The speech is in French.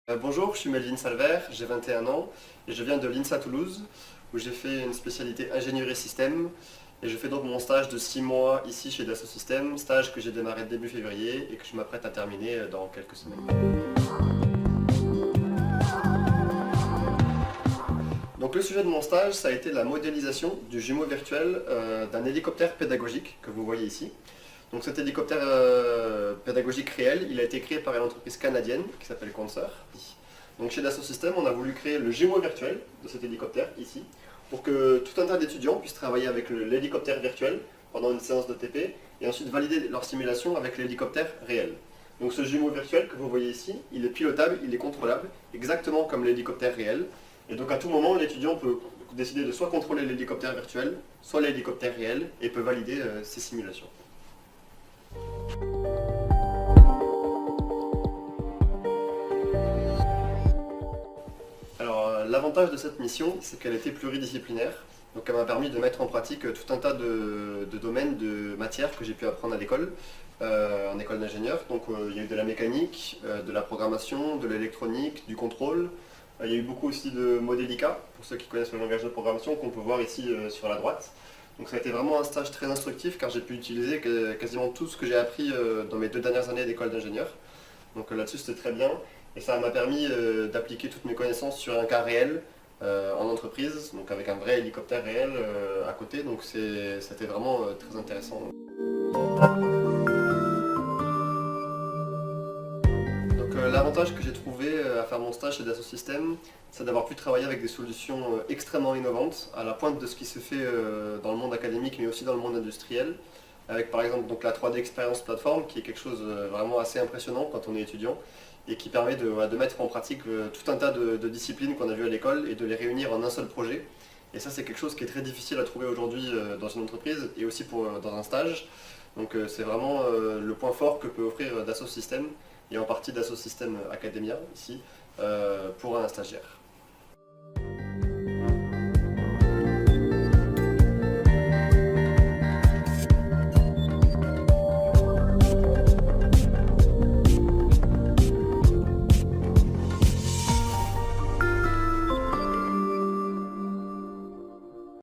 Bonjour, je suis Melvin Salver, j'ai 21 ans et je viens de l'INSA Toulouse où j'ai fait une spécialité ingénierie système et je fais donc mon stage de 6 mois ici chez Dassault Systèmes, stage que j'ai démarré début février et que je m'apprête à terminer dans quelques semaines. Donc le sujet de mon stage, ça a été la modélisation du jumeau virtuel d'un hélicoptère pédagogique que vous voyez ici. Donc cet hélicoptère pédagogique réel, il a été créé par une entreprise canadienne qui s'appelle Conser. Donc chez Dassault Systèmes, on a voulu créer le jumeau virtuel de cet hélicoptère ici, pour que tout un tas d'étudiants puissent travailler avec l'hélicoptère virtuel pendant une séance de TP et ensuite valider leur simulation avec l'hélicoptère réel. Donc ce jumeau virtuel que vous voyez ici, il est pilotable, il est contrôlable, exactement comme l'hélicoptère réel. Et donc à tout moment, l'étudiant peut décider de soit contrôler l'hélicoptère virtuel, soit l'hélicoptère réel, et peut valider ses simulations. Alors l'avantage de cette mission, c'est qu'elle était pluridisciplinaire. Donc elle m'a permis de mettre en pratique tout un tas de domaines, de matières que j'ai pu apprendre à l'école, en école d'ingénieur. Donc il y a eu de la mécanique, de la programmation, de l'électronique, du contrôle. Il y a eu beaucoup aussi de modélica, pour ceux qui connaissent le langage de programmation, qu'on peut voir ici sur la droite. Donc ça a été vraiment un stage très instructif car j'ai pu utiliser quasiment tout ce que j'ai appris dans mes 2 dernières années d'école d'ingénieur. Donc là-dessus c'était très bien et ça m'a permis d'appliquer toutes mes connaissances sur un cas réel en entreprise, donc avec un vrai hélicoptère réel à côté, donc c'était vraiment très intéressant. Donc l'avantage que j'ai trouvé à faire mon stage chez Dassault Systèmes, c'est d'avoir pu travailler avec des solutions extrêmement innovantes, à la pointe de ce qui se fait dans le monde académique mais aussi dans le monde industriel, avec par exemple donc, la 3D Experience Platform qui est quelque chose vraiment assez impressionnant quand on est étudiant et qui permet de mettre en pratique tout un tas de disciplines qu'on a vues à l'école et de les réunir en un seul projet. Et ça c'est quelque chose qui est très difficile à trouver aujourd'hui dans une entreprise et aussi dans un stage. Donc c'est vraiment le point fort que peut offrir Dassault Systèmes et en partie Dassault Systèmes Academia ici pour un stagiaire.